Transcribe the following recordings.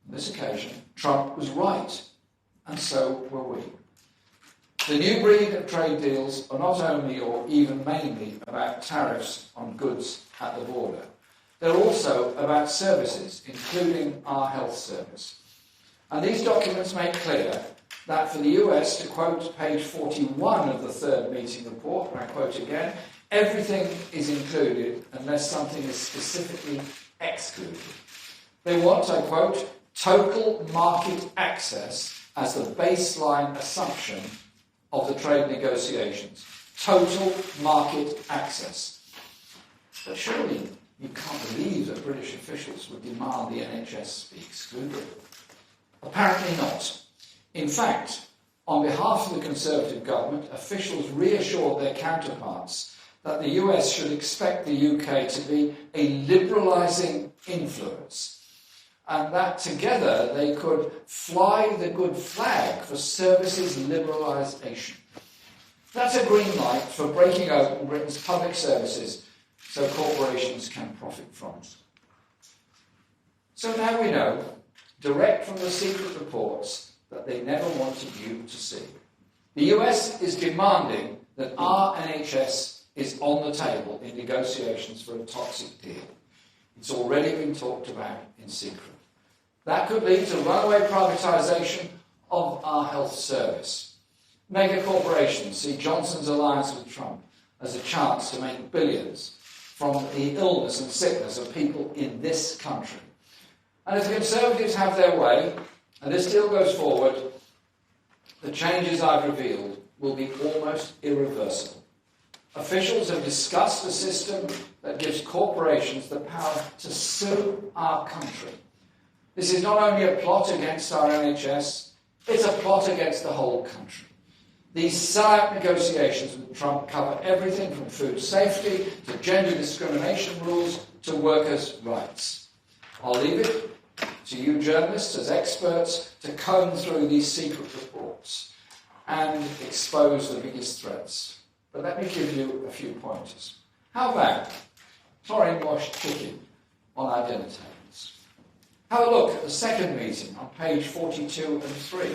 On this occasion, Trump was right, and so were we. The new breed of trade deals are not only or even mainly about tariffs on goods at the border. They're also about services, including our health service. And these documents make clear that for the US, to quote page 41 of the third meeting report, and I quote again, everything is included unless something is specifically excluded. They want, I quote, total market access as the baseline assumption of the trade negotiations. Total market access. But surely you can't believe that British officials would demand the NHS be excluded. Apparently not. In fact, on behalf of the Conservative government, officials reassured their counterparts that the US should expect the UK to be a liberalising influence, and that together they could fly the good flag for services liberalisation. That's a green light for breaking open Britain's public services so corporations can profit from it. So now we know, direct from the secret reports, that they never wanted you to see. The US is demanding that our NHS is on the table in negotiations for a toxic deal. It's already been talked about in secret. That could lead to runaway privatisation of our health service. Mega corporations see Johnson's alliance with Trump as a chance to make billions from the illness and sickness of people in this country. And if the Conservatives have their way, and this deal goes forward, the changes I've revealed will be almost irreversible. Officials have discussed a system that gives corporations the power to sue our country. This is not only a plot against our NHS, it's a plot against the whole country. These sellout negotiations with Trump cover everything from food safety to gender discrimination rules to workers' rights. I'll leave it to you journalists as experts to comb through these secret reports and expose the biggest threats. But let me give you a few pointers. How about chlorine-washed chicken on our dinner tables? Have a look at the second meeting on page 42 and 3,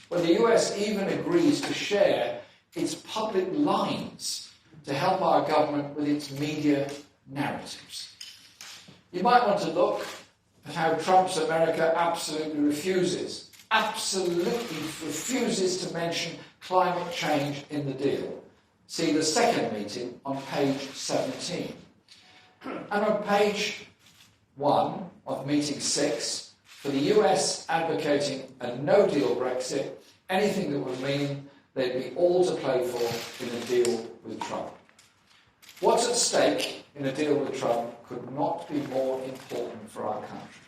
where the US even agrees to share its public lines to help our government with its media narratives. You might want to look at how Trump's America absolutely refuses to mention climate change in the deal. See the second meeting on page 17. And on page 1 of meeting 6, for the US advocating a no-deal Brexit, anything that would mean they'd be all to play for in a deal with Trump. What's at stake in a deal with Trump could not be more important for our country.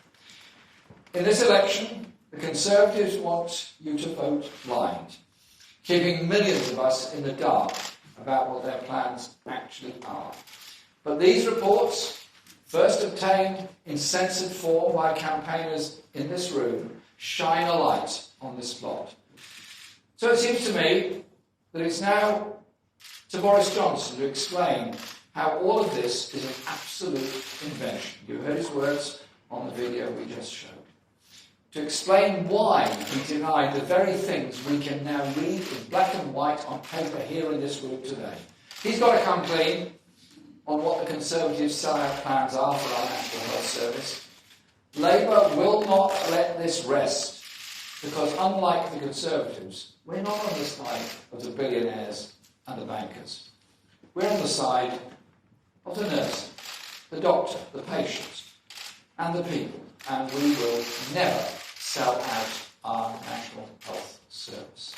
In this election, the Conservatives want you to vote blind, keeping millions of us in the dark about what their plans actually are. But these reports, first obtained in censored form by campaigners in this room, shine a light on this plot. So it seems to me that it's now to Boris Johnson to explain how all of this is an absolute invention. You heard his words on the video we just showed. To explain why he denied the very things we can now read in black and white on paper here in this room today. He's got to come clean on what the Conservative sellout plans are for our National Health Service. Labour will not let this rest, because unlike the Conservatives, we're not on the side of the billionaires and the bankers. We're on the side of the nurse, the doctor, the patient, and the people, and we will never sell out our National Health Service.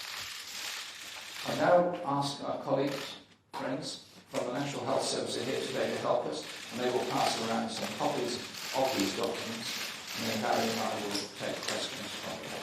I now ask our colleagues, friends from the National Health Service are here today to help us, and they will pass around some copies of these documents, and then Barry and I will take questions from them.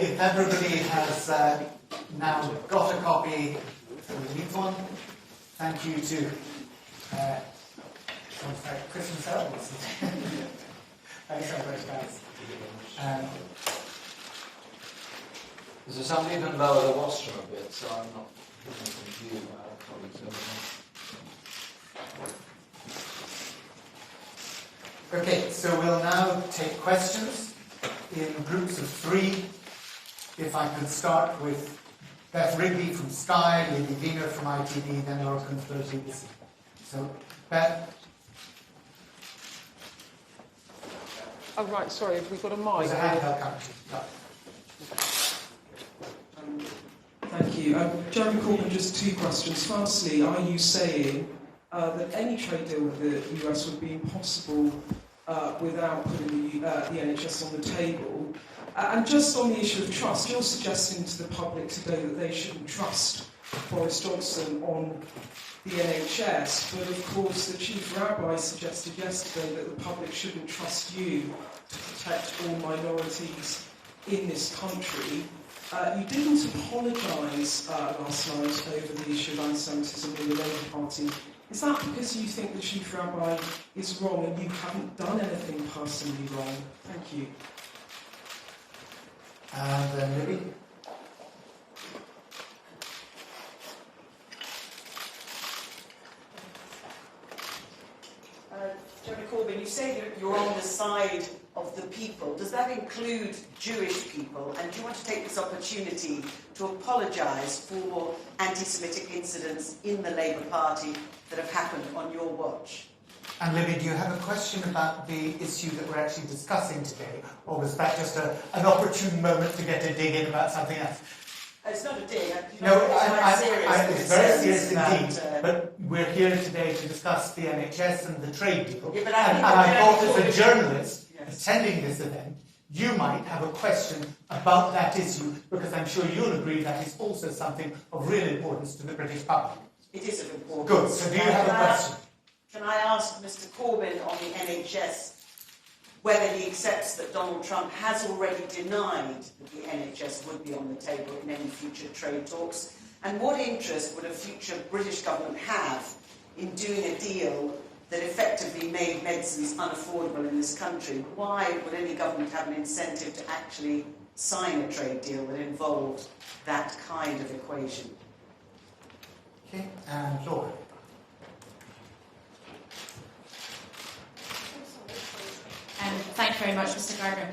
if everybody has now got a copy, we need one. Thank you to Christmas elves. Thanks so much, guys. Is there somebody who can lower the rostrum a bit so I'm not confused by our colleagues over there? Okay, so we'll now take questions in groups of 3. If I could start with Beth Rigby from Sky, Lady Wiener from ITV, then Laura Kunstler, BBC. So, Beth. Oh, right, sorry, have we got a mic? There's a handheld coming to you. Thank you. Jeremy Corbyn, just 2 questions. Firstly, are you saying that any trade deal with the US would be impossible without putting the NHS on the table? And just on the issue of trust, you're suggesting to the public today that they shouldn't trust Boris Johnson on the NHS, but of course the Chief Rabbi suggested yesterday that the public shouldn't trust you to protect all minorities in this country. You didn't apologise last night over the issue of anti-Semitism in the Labour Party. Is that because you think the Chief Rabbi is wrong and you haven't done anything personally wrong? Thank you. And then Libby. Jeremy Corbyn, you say that you're on the side of the people. Does that include Jewish people? And do you want to take this opportunity to apologise for anti-Semitic incidents in the Labour Party that have happened on your watch? And Libby, do you have a question about the issue that we're actually discussing today? Or was that just an opportune moment to get a dig in about something else? It's not a dig. No, it's very serious indeed. But we're here today to discuss the NHS and the trade deal. Yeah, but and I thought as a journalist attending this event, you might have a question about that issue, because I'm sure you'll agree that is also something of real importance to the British public. It is of importance. Good. So do you have a question? Can I ask Mr Corbyn on the NHS whether he accepts that Donald Trump has already denied that the NHS would be on the table in any future trade talks? And what interest would a future British government have in doing a deal that effectively made medicines unaffordable in this country? Why would any government have an incentive to actually sign a trade deal that involved that kind of equation? Okay, and Laura. Thank you very much, Mr. Gardner.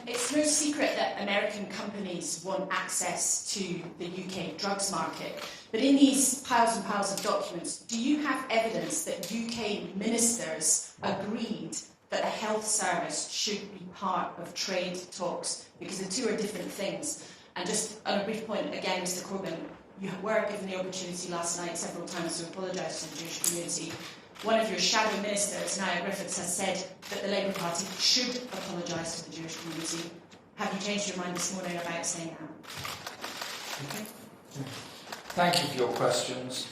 It's no secret that American companies want access to the UK drugs market. But in these piles and piles of documents, do you have evidence that UK ministers agreed that a health service should be part of trade talks? Because the two are different things. And just on a brief point, again, Mr. Corbyn, you were given the opportunity last night several times to apologise to the Jewish community. One of your shadow ministers, Niall Griffiths, has said that the Labour Party should apologise to the Jewish community. Have you changed your mind this morning about saying that? Okay. Thank you for your questions.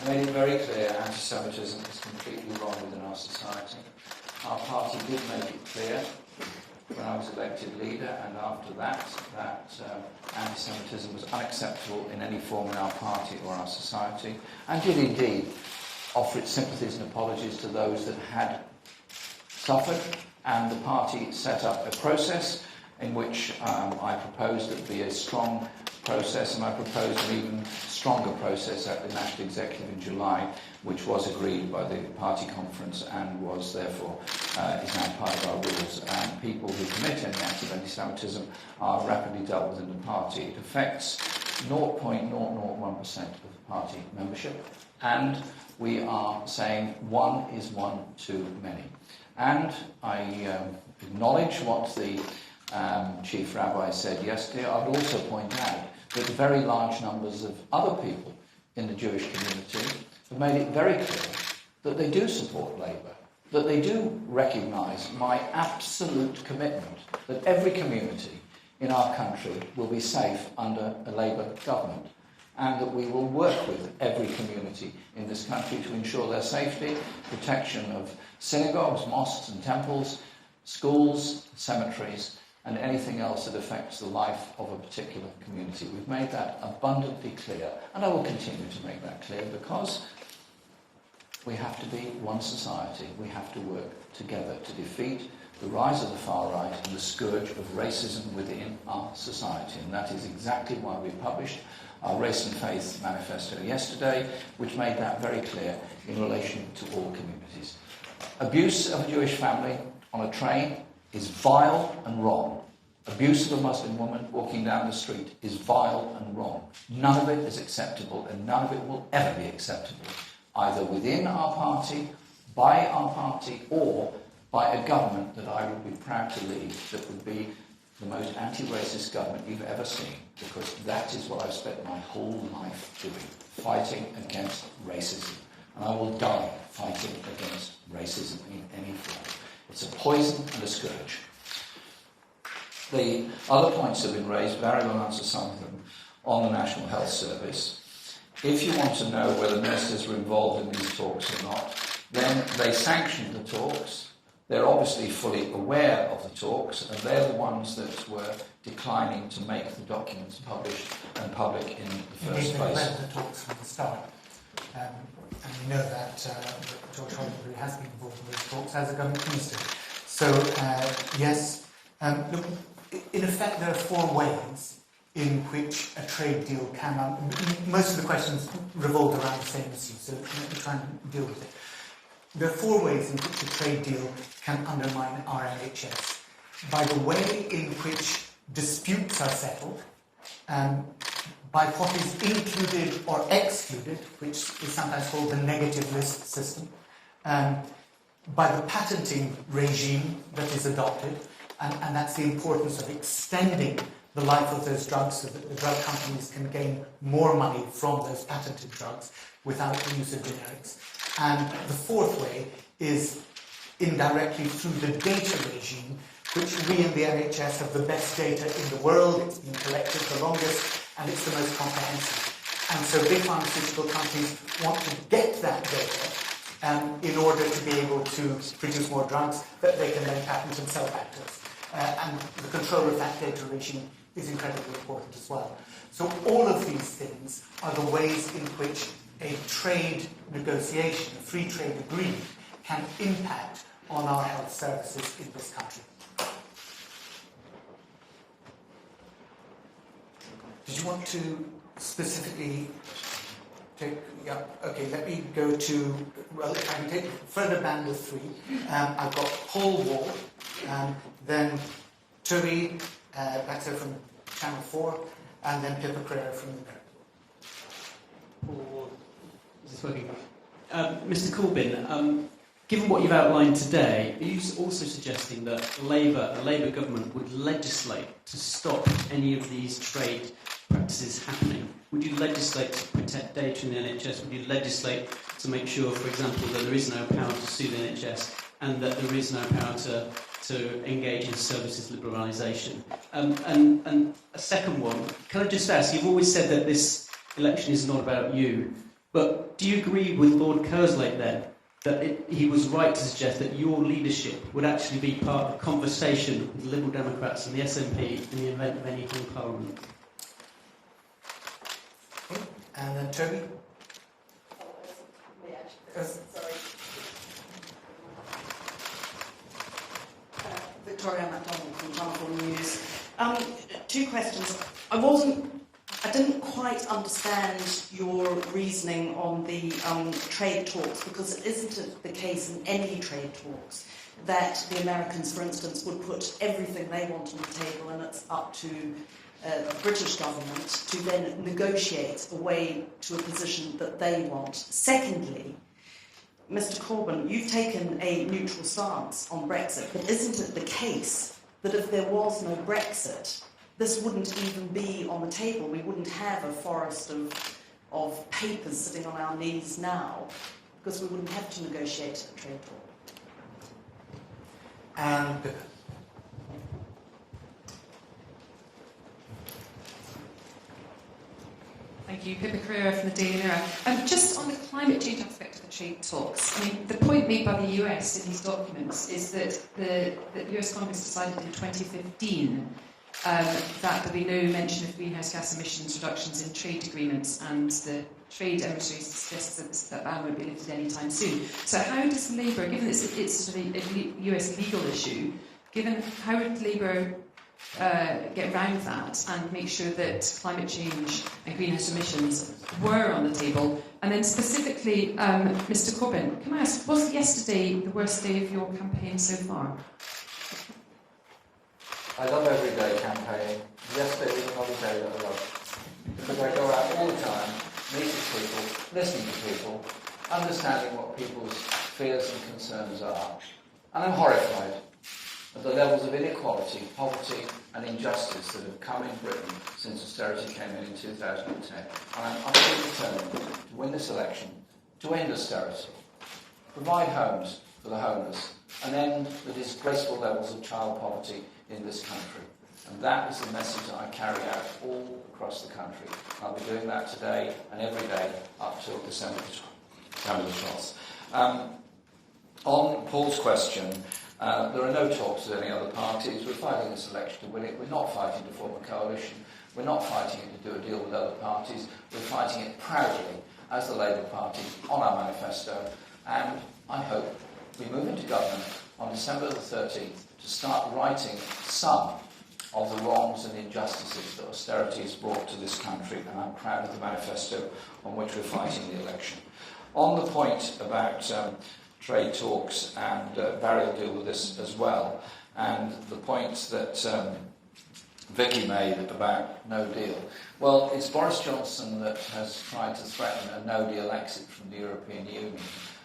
I made it very clear anti-Semitism is completely wrong within our society. Our party did make it clear when I was elected leader and after that anti-Semitism was unacceptable in any form in our party or our society, and did indeed offer its sympathies and apologies to those that had suffered, and the party set up a process in which I proposed it be a strong process, and I proposed an even stronger process at the National Executive in July, which was agreed by the party conference and was therefore is now part of our rules. And people who commit any act of anti-Semitism are rapidly dealt with in the party. It affects 0.001% of the party membership, and we are saying one is one too many. And I acknowledge what the Chief Rabbi said yesterday. I would also point out that very large numbers of other people in the Jewish community have made it very clear that they do support Labour, that they do recognise my absolute commitment that every community in our country will be safe under a Labour government, and that we will work with every community in this country to ensure their safety, protection of synagogues, mosques and temples, schools, cemeteries, and anything else that affects the life of a particular community. We've made that abundantly clear, and I will continue to make that clear, because we have to be one society. We have to work together to defeat the rise of the far right and the scourge of racism within our society. And that is exactly why we published our Race and Faith Manifesto yesterday, which made that very clear in relation to all communities. Abuse of a Jewish family on a train is vile and wrong. Abuse of a Muslim woman walking down the street is vile and wrong. None of it is acceptable, and none of it will ever be acceptable, either within our party, by our party, or by a government that I would be proud to lead, that would be the most anti-racist government you've ever seen, because that is what I've spent my whole life doing, fighting against racism. And I will die fighting against racism in any form. It's a poison and a scourge. The other points have been raised, Barry will answer some of them, on the National Health Service. If you want to know whether nurses were involved in these talks or not, then they sanctioned the talks. They're obviously fully aware of the talks, and they're the ones that were declining to make the documents published and public in the first They place. read the talks from the start. And we know that George Holdenbury has been involved in those talks as a government minister. So, yes, look, in effect, there are four ways in which a trade deal can... most of the questions revolve around the same issue, so let me try and deal with it. There are four ways in which a trade deal can undermine our NHS. By the way in which disputes are settled, by what is included or excluded, which is sometimes called the negative list system, by the patenting regime that is adopted, and that's the importance of extending the life of those drugs so that the drug companies can gain more money from those patented drugs without the use of generics. And the fourth way is indirectly through the data regime, which we in the NHS have the best data in the world. It's been collected the longest, and it's the most comprehensive. And so big pharmaceutical companies want to get that data in order to be able to produce more drugs that they can then patent and sell back to us. And the control of that data regime is incredibly important as well. So all of these things are the ways in which a trade negotiation, a free trade agreement, can impact on our health services in this country. Did you want to specifically take... Yeah, okay, let me go to... Well, if I can take further bandwidth 3, I've got Paul Wall, then Toby Baxter from Channel 4, and then Pippa Pereira from the Paul. Is this working? Mr. Corbyn, given what you've outlined today, are you also suggesting that a Labour government would legislate to stop any of these trade practices happening? Would you legislate to protect data in the NHS? Would you legislate to make sure, for example, that there is no power to sue the NHS and that there is no power to engage in services liberalisation? And a second one, can I just ask, you've always said that this election is not about you, but do you agree with Lord Kerslake then that he was right to suggest that your leadership would actually be part of a conversation with the Liberal Democrats and the SNP in the event of any hung parliament? And then Toby? Sorry. Victoria MacDonald from Channel 4 News. Two questions. I didn't quite understand your reasoning on the trade talks, because it isn't the case in any trade talks that the Americans, for instance, would put everything they want on the table and it's up to the British government to then negotiate a way to a position that they want. Secondly, Mr. Corbyn, you've taken a neutral stance on Brexit, but isn't it the case that if there was no Brexit, this wouldn't even be on the table? We wouldn't have a forest of papers sitting on our knees now, because we wouldn't have to negotiate a trade talk. And Thank Thank you. Pippa Carrera from the Daily Mirror. Just on the climate change aspect of the trade talks, I mean, the point made by the US in these documents is that the US Congress decided in 2015 that there'll be no mention of greenhouse gas emissions reductions in trade agreements, and the trade emissary suggests that ban won't be lifted anytime soon. So how does Labour, given it's sort of a US legal issue, how would Labour get around that and make sure that climate change and greenhouse emissions were on the table? And then specifically, Mr Corbyn, can I ask, was yesterday the worst day of your campaign so far? I love everyday campaigning. Yesterday was another day that I love. Because I go out all the time, meeting people, listening to people, understanding what people's fears and concerns are. And I'm horrified at the levels of inequality, poverty and injustice that have come in Britain since austerity came in 2010. And I'm utterly determined to win this election, to end austerity, provide homes for the homeless, and end the disgraceful levels of child poverty in this country. And that is the message that I carry out all across the country. I'll be doing that today and every day up till December the 12th. On Paul's question, there are no talks with any other parties. We're fighting this election to win it. We're not fighting to form a coalition. We're not fighting it to do a deal with other parties. We're fighting it proudly as the Labour Party on our manifesto. And I hope we move into government on December the 13th to start righting some of the wrongs and injustices that austerity has brought to this country. And I'm proud of the manifesto on which we're fighting the election. On the point about trade talks, and Barry will deal with this as well, and the point that Vicky made about no deal. Well, it's Boris Johnson that has tried to threaten a no deal exit from the European Union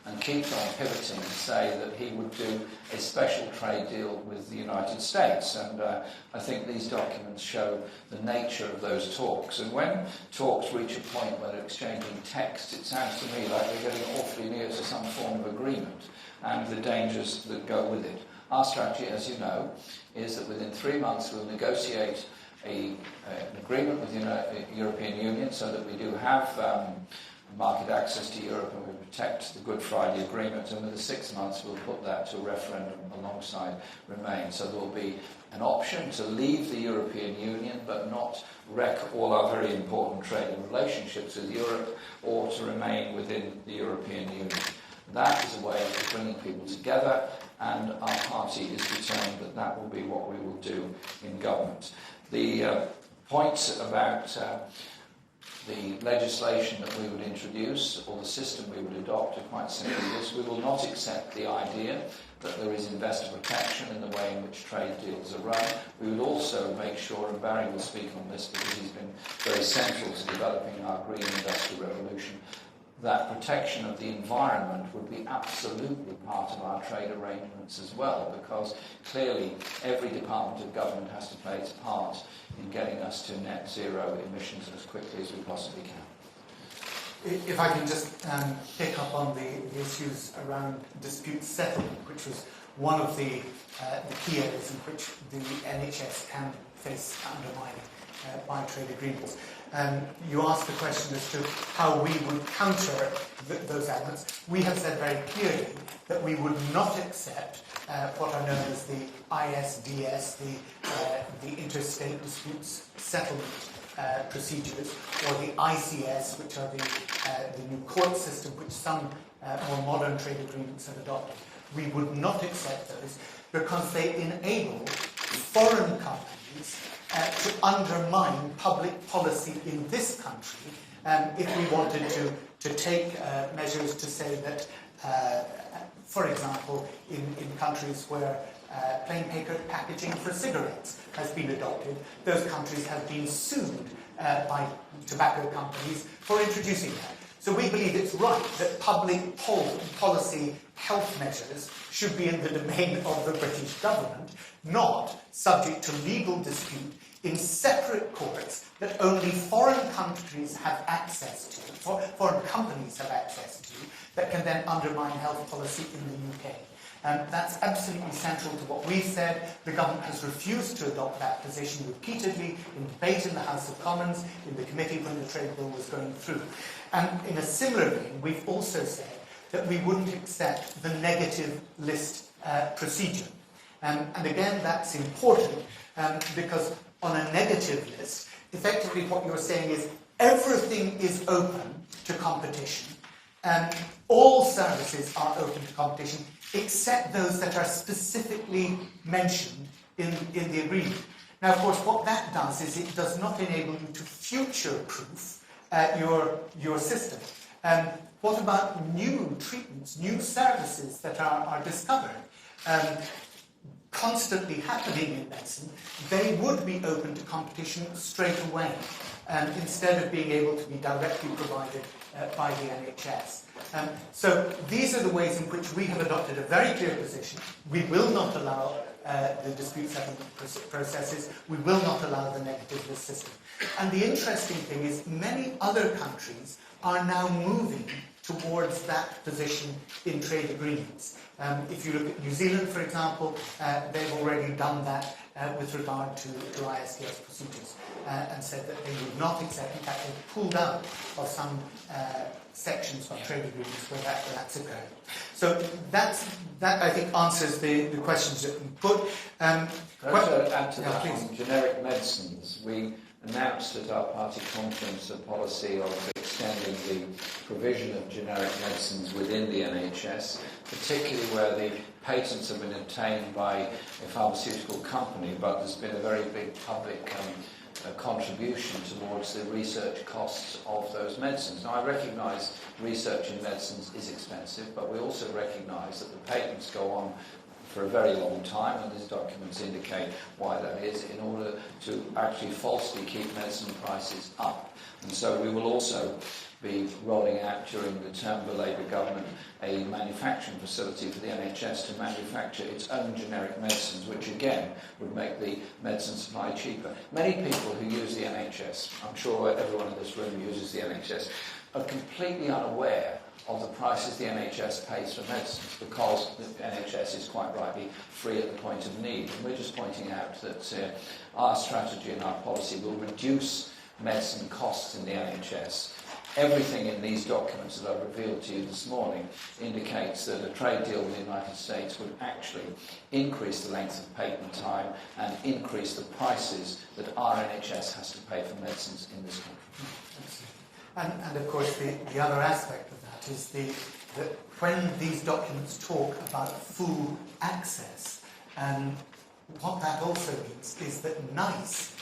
and keeps on pivoting to say that he would do a special trade deal with the United States. And I think these documents show the nature of those talks. And when talks reach a point where they're exchanging text, it sounds to me like they're getting awfully near to some form of agreement and the dangers that go with it. Our strategy, as you know, is that within 3 months we'll negotiate an agreement with the European Union so that we do have market access to Europe and we protect the Good Friday Agreement, and within 6 months we'll put that to a referendum alongside Remain. So there will be an option to leave the European Union but not wreck all our very important trading relationships with Europe, or to remain within the European Union. That is a way of bringing people together, and our party is determined that that will be what we will do in government. The point about the legislation that we would introduce, or the system we would adopt, are quite simply this: we will not accept the idea that there is investor protection in the way in which trade deals are run. We would also make sure, and Barry will speak on this because he's been very central to developing our green industrial revolution, that protection of the environment would be absolutely part of our trade arrangements as well, because clearly every department of government has to play its part in getting us to net zero emissions as quickly as we possibly can. If I can just pick up on the issues around dispute settlement, which was one of the key areas in which the NHS can face undermining by trade agreements. You asked the question as to how we would counter those elements. We have said very clearly that we would not accept what are known as the ISDS, the Interstate Disputes Settlement procedures, or the ICS, which are the new court system which some more modern trade agreements have adopted. We would not accept those because they enable foreign companies to undermine public policy in this country if we wanted to take measures to say that, for example, in countries where plain paper packaging for cigarettes has been adopted, those countries have been sued by tobacco companies for introducing that. So we believe it's right that public policy health measures should be in the domain of the British government, not subject to legal dispute in separate courts that only foreign countries have access to, foreign companies have access to, that can then undermine health policy in the UK. That's absolutely central to what we've said. The government has refused to adopt that position repeatedly in debate in the House of Commons, in the committee when the trade bill was going through. And in a similar vein, we've also said that we wouldn't accept the negative list procedure. And again, that's important because on a negative list, effectively what you're saying is everything is open to competition. All services are open to competition except those that are specifically mentioned in the agreement. Now, of course, what that does is it does not enable you to future-proof your system. What about new treatments, new services that are discovered? Constantly happening in medicine, they would be open to competition straight away, instead of being able to be directly provided by the NHS. So these are the ways in which we have adopted a very clear position. We will not allow the dispute settlement processes. We will not allow the negative list system. And the interesting thing is many other countries are now moving towards that position in trade agreements. If you look at New Zealand, for example, they've already done that with regard to ISDS procedures and said that they would not accept. In fact, they've pulled out of some sections of trade agreements where that's occurred. So that I think answers the questions that we put. Can I add to yeah, that please. on generic medicines? We announced at our party conference a policy of extending the provision of generic medicines within the NHS, particularly where the patents have been obtained by a pharmaceutical company, but there's been a very big public contribution towards the research costs of those medicines. Now, I recognise research in medicines is expensive, but we also recognise that the patents go on for a very long time, and these documents indicate why that is, in order to actually falsely keep medicine prices up. And so we will also be rolling out during the term of the Labour government a manufacturing facility for the NHS to manufacture its own generic medicines, which again would make the medicine supply cheaper. Many people who use the NHS, I'm sure everyone in this room uses the NHS, are completely unaware of the prices the NHS pays for medicines, because the NHS is quite rightly free at the point of need. And we're just pointing out that our strategy and our policy will reduce medicine costs in the NHS. Everything in these documents that I've revealed to you this morning indicates that a trade deal with the United States would actually increase the length of patent time and increase the prices that our NHS has to pay for medicines in this country. And of course, the other aspect of that is that when these documents talk about full access, what that also means is that NICE,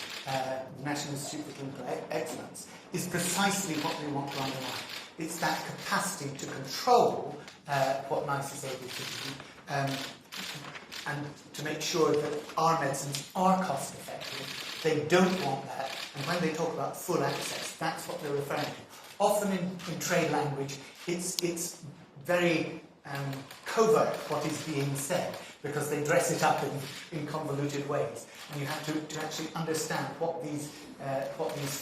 National Institute for Clinical Excellence, is precisely what we want to underline. It's that capacity to control what NICE is able to do, and to make sure that our medicines are cost effective. They don't want that. And when they talk about full access, that's what they're referring to. Often in trade language, it's very covert what is being said, because they dress it up in convoluted ways. And you have to actually understand what these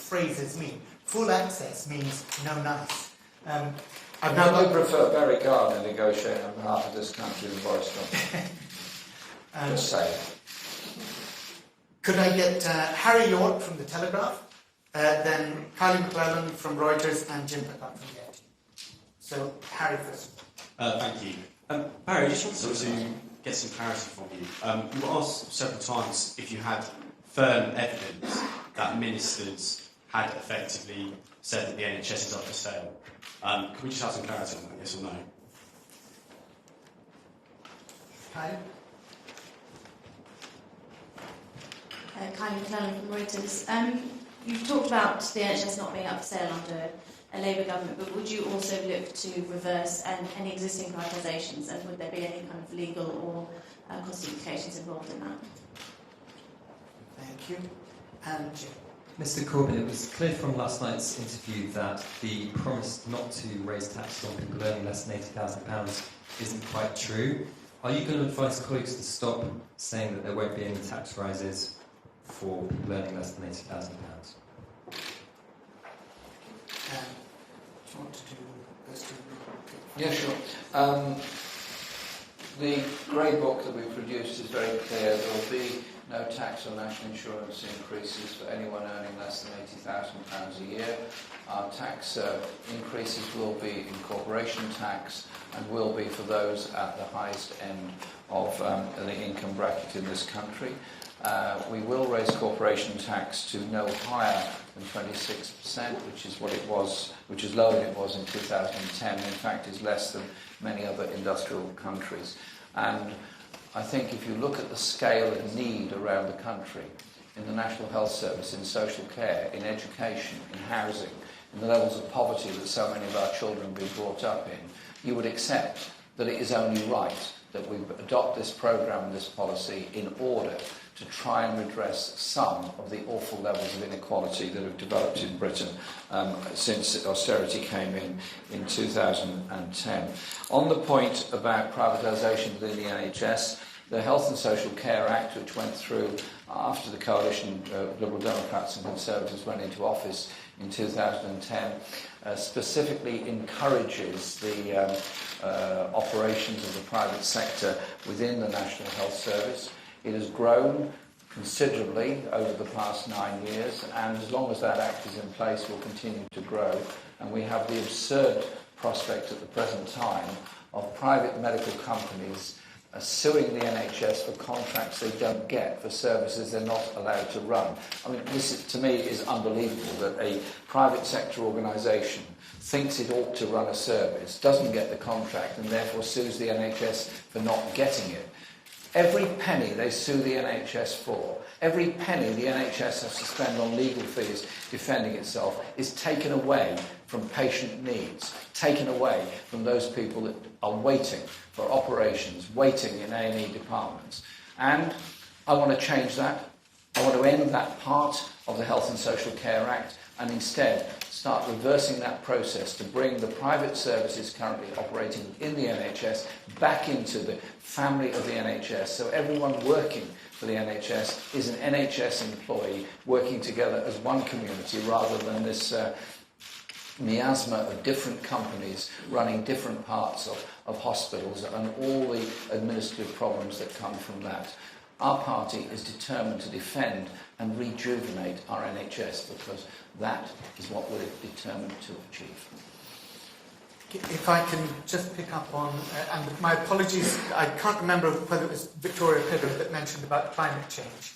phrases mean. Full access means no NICE. I would prefer Barry Gardner negotiating on behalf of this country than Boris Johnson. Just say it. Could I get Harry York from The Telegraph, then Kylie McClellan from Reuters, and Jim Pickard from the FT. So, Harry first. Thank you. Barry, I just wanted to get some clarity from you. You were asked several times if you had firm evidence that ministers had effectively said that the NHS is up for sale. Can we just have some clarity on that, yes or no? Kylie? Kylie McClellan from Reuters. You've talked about the NHS not being up for sale under a Labour government, but would you also look to reverse any existing privatisations, and would there be any kind of legal or cost implications involved in that? Thank you. And Jim. Mr. Corbyn, it was clear from last night's interview that the promise not to raise taxes on people earning less than £80,000 isn't quite true. Are you going to advise colleagues to stop saying that there won't be any tax rises for people earning less than £80,000? Do you want to do those two? Yeah, sure. The Grey Book that we produced is very clear. There will be no tax or national insurance increases for anyone earning less than £80,000 a year. Our tax increases will be in corporation tax and will be for those at the highest end of the income bracket in this country. We will raise corporation tax to no higher than 26%, which is what it was, which is lower than it was in 2010. In fact, is less than many other industrial countries. And I think if you look at the scale of need around the country, in the National Health Service, in social care, in education, in housing, in the levels of poverty that so many of our children have been brought up in, you would accept that it is only right that we adopt this programme and this policy in order to try and redress some of the awful levels of inequality that have developed in Britain since austerity came in 2010. On the point about privatisation within the NHS, the Health and Social Care Act, which went through after the coalition of Liberal Democrats and Conservatives went into office in 2010, specifically encourages the operations of the private sector within the National Health Service. It has grown considerably over the past 9 years, and as long as that Act is in place, will continue to grow. And we have the absurd prospect at the present time of private medical companies suing the NHS for contracts they don't get for services they're not allowed to run. I mean, this, to me, is unbelievable that a private sector organisation thinks it ought to run a service, doesn't get the contract, and therefore sues the NHS for not getting it. Every penny they sue the NHS for, every penny the NHS has to spend on legal fees defending itself, is taken away from patient needs, taken away from those people that are waiting for operations, waiting in A&E departments. And I want to change that. I want to end that part of the Health and Social Care Act and instead start reversing that process to bring the private services currently operating in the NHS back into the family of the NHS, so everyone working for the NHS is an NHS employee working together as one community rather than this miasma of different companies running different parts of hospitals and all the administrative problems that come from that. Our party is determined to defend and rejuvenate our NHS because that is what we're determined to achieve. If I can just pick up on, and my apologies, I can't remember whether it was Victoria Pippa that mentioned about climate change.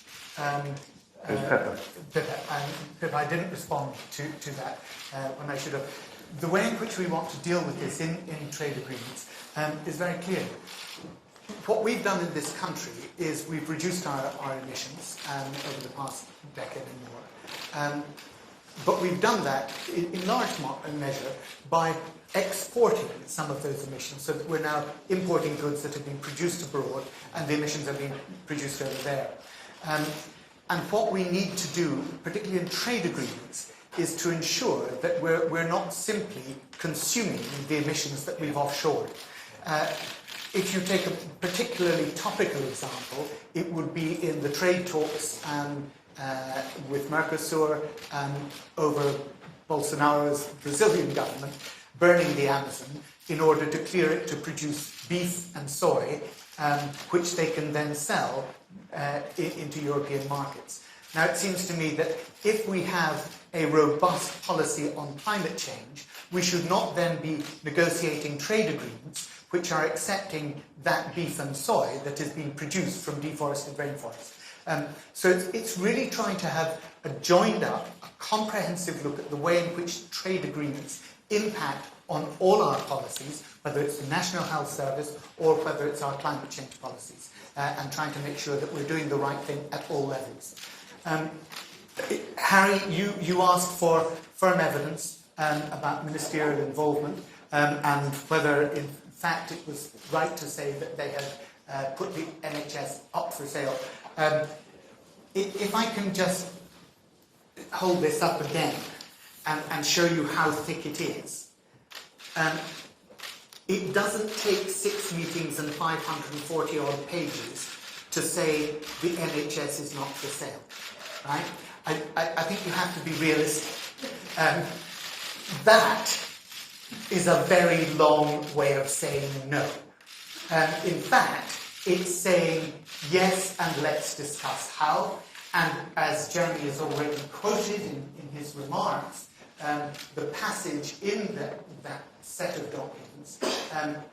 Pippa, I didn't respond to that when I should have. The way in which we want to deal with this in trade agreements is very clear. What we've done in this country is we've reduced our emissions over the past decade and more. But we've done that in large measure by exporting some of those emissions, so that we're now importing goods that have been produced abroad and the emissions are being produced over there. And what we need to do, particularly in trade agreements, is to ensure that we're not simply consuming the emissions that we've offshored. If you take a particularly topical example, it would be in the trade talks with Mercosur over Bolsonaro's Brazilian government burning the Amazon in order to clear it to produce beef and soy, which they can then sell into European markets. Now, it seems to me that if we have a robust policy on climate change, we should not then be negotiating trade agreements which are accepting that beef and soy that is being produced from deforested rainforests. So it's really trying to have a joined up, a comprehensive look at the way in which trade agreements impact on all our policies, whether it's the National Health Service or whether it's our climate change policies, and trying to make sure that we're doing the right thing at all levels. Harry, you asked for firm evidence about ministerial involvement and whether in fact it was right to say that they had put the NHS up for sale. If I can just hold this up again and show you how thick it is. It doesn't take 6 meetings and 540 odd pages to say the NHS is not for sale, right? I think you have to be realistic. That is a very long way of saying no. In fact, it's saying yes, and let's discuss how. And as Jeremy has already quoted in his remarks, the passage in that set of documents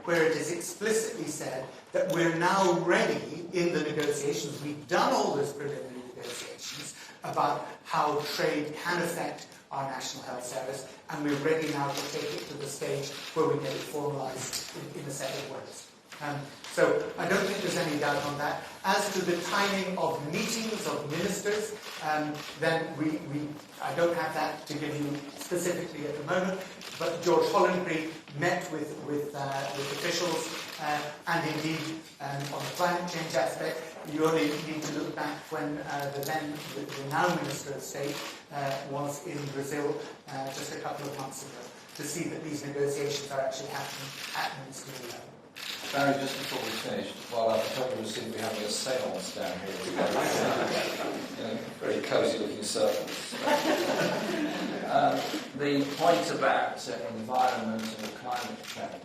where it is explicitly said that we're now ready in the negotiations, we've done all those preliminary negotiations about how trade can affect our National Health Service, and we're ready now to take it to the stage where we get it formalised in a set of words. So I don't think there's any doubt on that. As to the timing of meetings of ministers, then I don't have that to give you specifically at the moment, but George Hollandry met with officials, and indeed on the climate change aspect, you only need to look back when the now Minister of State was in Brazil just a couple of months ago to see that these negotiations are actually happening at ministerial level. Barry, just before we finish, while I thought we seem to be having a séance down here, very cosy looking circles. The point about environment and climate change,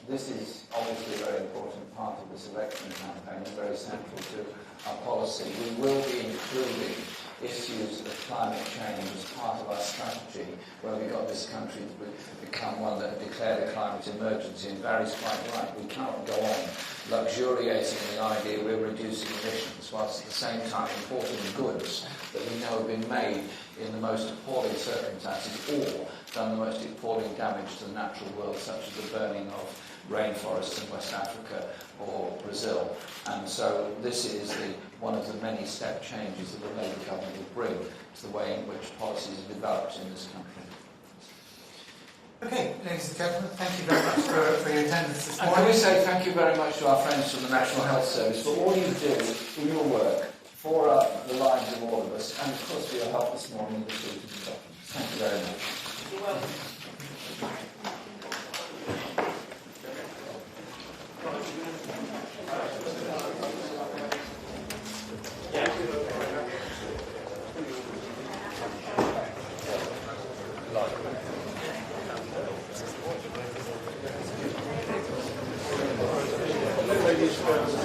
this is obviously a very important part of this election campaign and very central to our policy. We will be including issues of climate change as part of our strategy, where we got this country to become one that declared a climate emergency. And Barry's quite right, we cannot go on luxuriating in the idea we're reducing emissions whilst at the same time importing goods that we know have been made in the most appalling circumstances or done the most appalling damage to the natural world, such as the burning of rainforests in West Africa or Brazil. And so this is one of the many step changes that the Labour government will bring to the way in which policies are developed in this country. Okay, ladies and gentlemen, thank you very much for your attendance this morning. And can we say thank you very much to our friends from the National Health Service for all you do in your work for the lives of all of us, and of course for your help this morning in the treaty documents. Thank you very much. You're welcome. Ladies first.